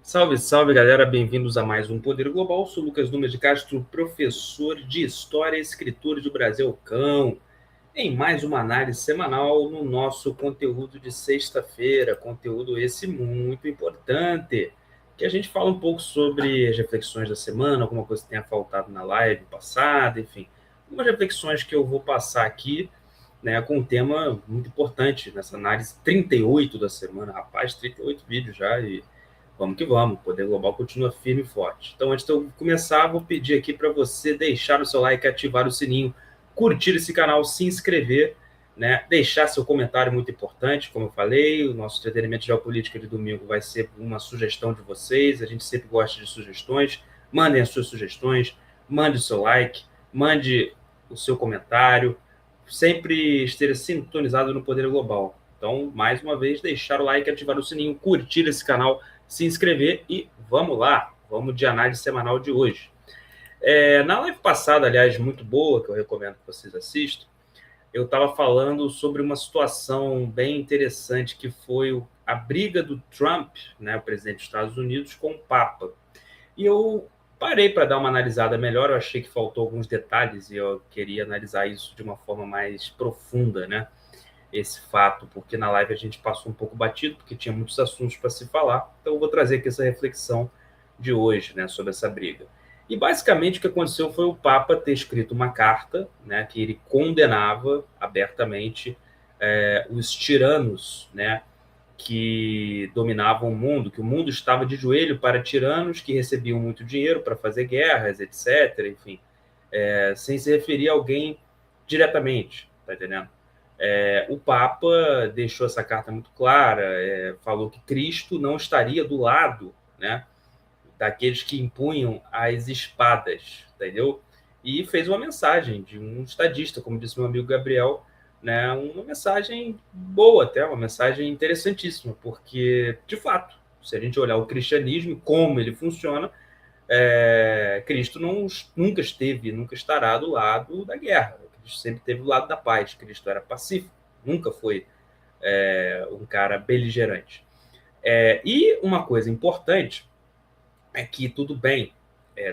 Salve, salve, galera! Bem-vindos a mais um Poder Global. Sou Lucas Nunes de Castro, professor de História e escritor de Brasil Cão, em mais uma análise semanal no nosso conteúdo de sexta-feira. Conteúdo esse muito importante, que a gente fala um pouco sobre as reflexões da semana, alguma coisa que tenha faltado na live passada, enfim. Algumas reflexões que eu vou passar aqui, né, com um tema muito importante nessa análise 38 da semana. Rapaz, 38 vídeos já e vamos que vamos, o Poder Global continua firme e forte. Então, antes de eu começar, vou pedir aqui para você deixar o seu like, ativar o sininho, curtir esse canal, se inscrever, né? Deixar seu comentário muito importante, como eu falei, o nosso entretenimento geopolítica de domingo vai ser uma sugestão de vocês, a gente sempre gosta de sugestões, mandem as suas sugestões, mande o seu like, mande o seu comentário, sempre esteja sintonizado no Poder Global. Então, mais uma vez, deixar o like, ativar o sininho, curtir esse canal, se inscrever e vamos lá, vamos de análise semanal de hoje. Na live passada, aliás, muito boa, que eu recomendo que vocês assistam, eu estava falando sobre uma situação bem interessante que foi a briga do Trump, né, o presidente dos Estados Unidos, com o Papa. E eu parei para dar uma analisada melhor, eu achei que faltou alguns detalhes e eu queria analisar isso de uma forma mais profunda, né? Esse fato, porque na live a gente passou um pouco batido, porque tinha muitos assuntos para se falar. Então eu vou trazer aqui essa reflexão de hoje, né, sobre essa briga. E basicamente o que aconteceu foi o Papa ter escrito uma carta, né, que ele condenava abertamente os tiranos, né, que dominavam o mundo, que o mundo estava de joelho para tiranos que recebiam muito dinheiro para fazer guerras, etc. Enfim, sem se referir a alguém diretamente, tá entendendo? O Papa deixou essa carta muito clara, falou que Cristo não estaria do lado, né, daqueles que impunham as espadas, entendeu? E fez uma mensagem de um estadista, como disse meu amigo Gabriel, né, uma mensagem boa até, uma mensagem interessantíssima, porque, de fato, se a gente olhar o cristianismo e como ele funciona, Cristo nunca esteve, nunca estará do lado da guerra. Cristo sempre esteve do lado da paz. Cristo era pacífico, nunca foi um cara beligerante. E uma coisa importante é que, tudo bem,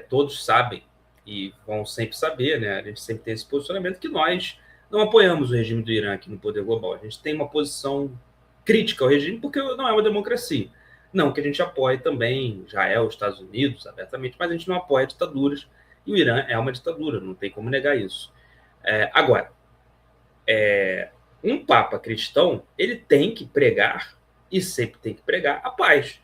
todos sabem e vão sempre saber, né? A gente sempre tem esse posicionamento que nós não apoiamos o regime do Irã aqui no Poder Global. A gente tem uma posição crítica ao regime porque não é uma democracia. Não que a gente apoie também Israel, os Estados Unidos, abertamente, mas a gente não apoia ditaduras e o Irã é uma ditadura, não tem como negar isso. Agora, um Papa cristão, ele tem que pregar e sempre tem que pregar a paz.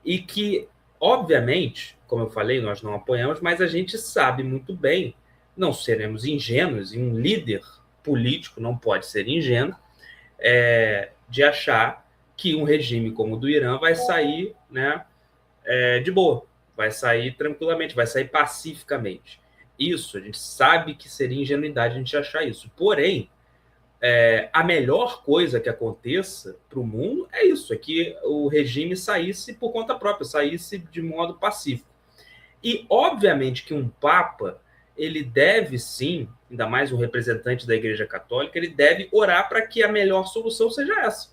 E que, obviamente, como eu falei, nós não apoiamos, mas a gente sabe muito bem, não seremos ingênuos, e um líder político não pode ser ingênuo, de achar que um regime como o do Irã vai sair, né, de boa, vai sair tranquilamente, vai sair pacificamente. Isso, a gente sabe que seria ingenuidade a gente achar isso. Porém, a melhor coisa que aconteça para o mundo é isso, é que o regime saísse por conta própria, saísse de modo pacífico. E, obviamente, que um Papa, ele deve sim, ainda mais um representante da Igreja Católica, ele deve orar para que a melhor solução seja essa,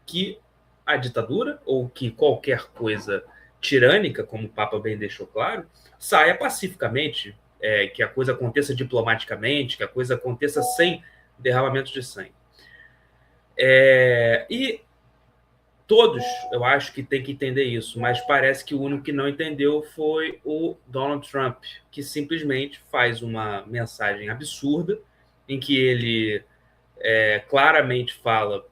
que a ditadura, ou que qualquer coisa tirânica, como o Papa bem deixou claro, saia pacificamente, que a coisa aconteça diplomaticamente, que a coisa aconteça sem derramamento de sangue. E todos, eu acho que tem que entender isso, mas parece que o único que não entendeu foi o Donald Trump, que simplesmente faz uma mensagem absurda, em que ele claramente fala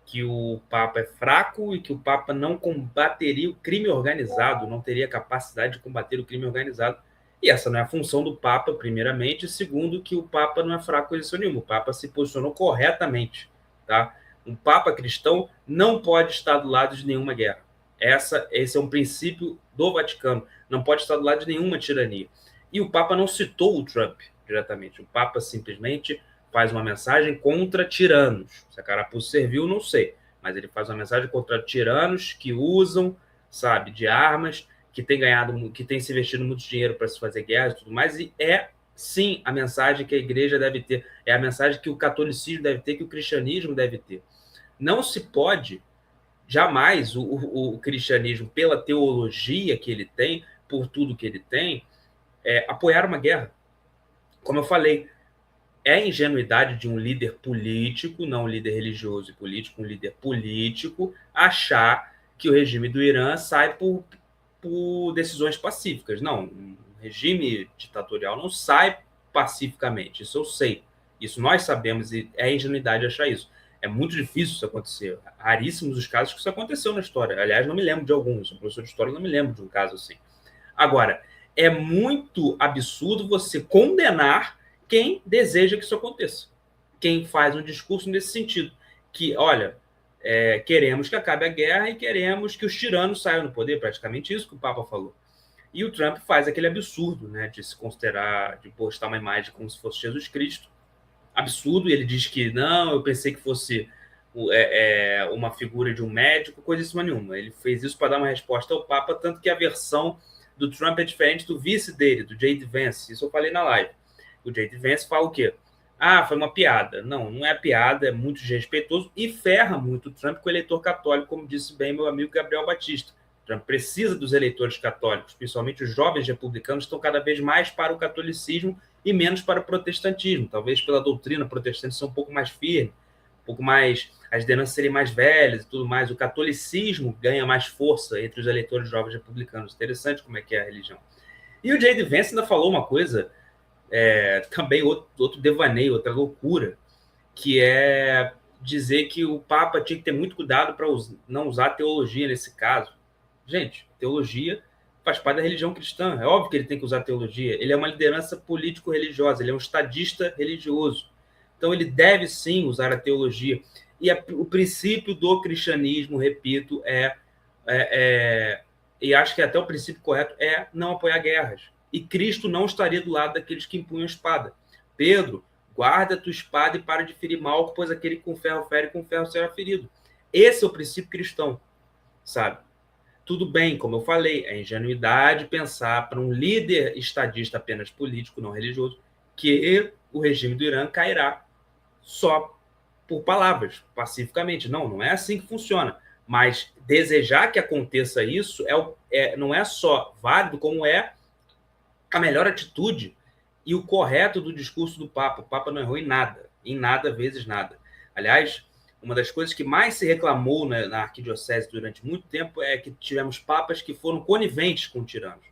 que o Papa é fraco e que o Papa não combateria o crime organizado, não teria capacidade de combater o crime organizado. E essa não é a função do Papa, primeiramente, e segundo, que o Papa não é fraco em posição nenhuma, o Papa se posicionou corretamente, tá? Um Papa cristão não pode estar do lado de nenhuma guerra. Esse é um princípio do Vaticano, não pode estar do lado de nenhuma tirania. E o Papa não citou o Trump diretamente, o Papa simplesmente faz uma mensagem contra tiranos. Se a carapuça serviu, não sei, mas ele faz uma mensagem contra tiranos que usam, sabe, de armas, que tem se investido muito dinheiro para se fazer guerra e tudo mais, e sim a mensagem que a igreja deve ter, é a mensagem que o catolicismo deve ter, que o cristianismo deve ter. Não se pode jamais o cristianismo, pela teologia que ele tem, por tudo que ele tem, apoiar uma guerra. Como eu falei, é ingenuidade de um líder político, não um líder religioso e político, um líder político, achar que o regime do Irã sai por decisões pacíficas. Não, um regime ditatorial não sai pacificamente, isso eu sei. Isso nós sabemos e é ingenuidade achar isso. É muito difícil isso acontecer. Raríssimos os casos que isso aconteceu na história. Aliás, não me lembro de alguns. Sou professor de história, não me lembro de um caso assim. Agora, é muito absurdo você condenar quem deseja que isso aconteça. Quem faz um discurso nesse sentido. Que, olha, queremos que acabe a guerra e queremos que os tiranos saiam do poder. Praticamente isso que o Papa falou. E o Trump faz aquele absurdo, né, de se considerar, de postar uma imagem como se fosse Jesus Cristo. Absurdo. Ele diz que não, eu pensei que fosse uma figura de um médico, coisa nenhuma. Ele fez isso para dar uma resposta ao Papa, tanto que a versão do Trump é diferente do vice dele, do J.D. Vance. Isso eu falei na live. O J.D. Vance fala o quê? Ah, foi uma piada. Não, não é piada, é muito desrespeitoso e ferra muito o Trump com o eleitor católico, como disse bem meu amigo Gabriel Batista. O Trump precisa dos eleitores católicos, principalmente os jovens republicanos estão cada vez mais para o catolicismo e menos para o protestantismo. Talvez pela doutrina protestante ser um pouco mais firme, um pouco mais, as lideranças serem mais velhas e tudo mais. O catolicismo ganha mais força entre os eleitores jovens republicanos. Interessante como é que é a religião. E o J.D. Vance ainda falou uma coisa, também outro devaneio, outra loucura, que é dizer que o Papa tinha que ter muito cuidado para não usar teologia nesse caso. Gente, teologia faz parte da religião cristã. É óbvio que ele tem que usar teologia. Ele é uma liderança político-religiosa, ele é um estadista religioso. Então, ele deve, sim, usar a teologia. E o princípio do cristianismo, repito, e acho que até o princípio correto é não apoiar guerras. E Cristo não estaria do lado daqueles que empunham a espada. Pedro, guarda a tua espada e para de ferir mal, pois aquele que com ferro fere, com ferro será ferido. Esse é o princípio cristão, sabe? Tudo bem, como eu falei, é ingenuidade pensar para um líder estadista apenas político, não religioso, que o regime do Irã cairá só por palavras, pacificamente. Não, não é assim que funciona. Mas desejar que aconteça isso não é só válido, como é a melhor atitude e o correto do discurso do Papa. O Papa não errou em nada, vezes nada. Aliás, uma das coisas que mais se reclamou na arquidiocese durante muito tempo é que tivemos papas que foram coniventes com tiranos,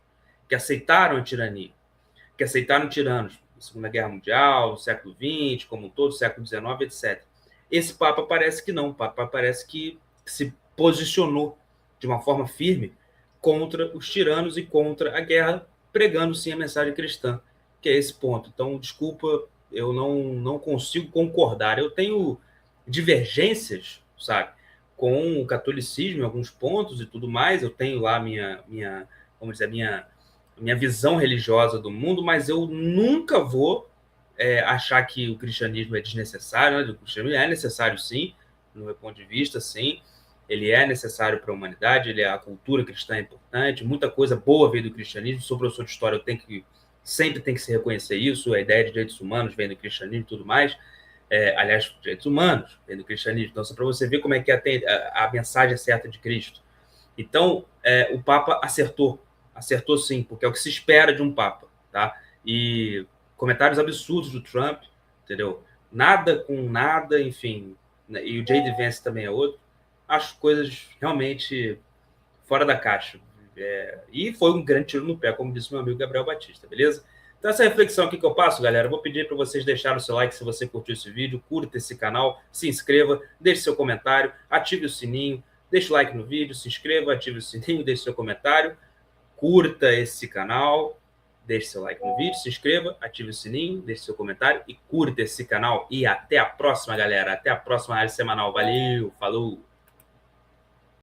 que aceitaram a tirania, que aceitaram tiranos na Segunda Guerra Mundial, no século XX, como todo, século XIX, etc. Esse Papa parece que não. O Papa parece que se posicionou de uma forma firme contra os tiranos e contra a guerra, pregando sim a mensagem cristã, que é esse ponto. Então, desculpa, eu não consigo concordar. Eu tenho divergências, sabe, com o catolicismo em alguns pontos e tudo mais. Eu tenho lá vamos dizer, minha visão religiosa do mundo, mas eu nunca vou achar que o cristianismo é desnecessário. Né? O cristianismo é necessário, sim, no meu ponto de vista, sim. Ele é necessário para a humanidade, a cultura cristã é importante, muita coisa boa veio do cristianismo. Sou professor de história, sempre tem que se reconhecer isso, a ideia de direitos humanos vem do cristianismo e tudo mais. Aliás, direitos humanos vem do cristianismo. Então, só para você ver como é que a mensagem certa de Cristo. Então, o Papa acertou sim, porque é o que se espera de um Papa, tá? E comentários absurdos do Trump, entendeu? Nada com nada, enfim. E o J.D. Vance também é outro. Acho coisas realmente fora da caixa. E foi um grande tiro no pé, como disse meu amigo Gabriel Batista, beleza? Então, essa reflexão aqui que eu passo, galera, eu vou pedir para vocês deixarem o seu like se você curtiu esse vídeo, curta esse canal, se inscreva, deixe seu comentário, ative o sininho, deixe o like no vídeo, se inscreva, ative o sininho, deixe seu comentário, curta esse canal, deixe seu like no vídeo, se inscreva, ative o sininho, deixe seu comentário e curta esse canal. E até a próxima, galera. Até a próxima área semanal. Valeu, falou!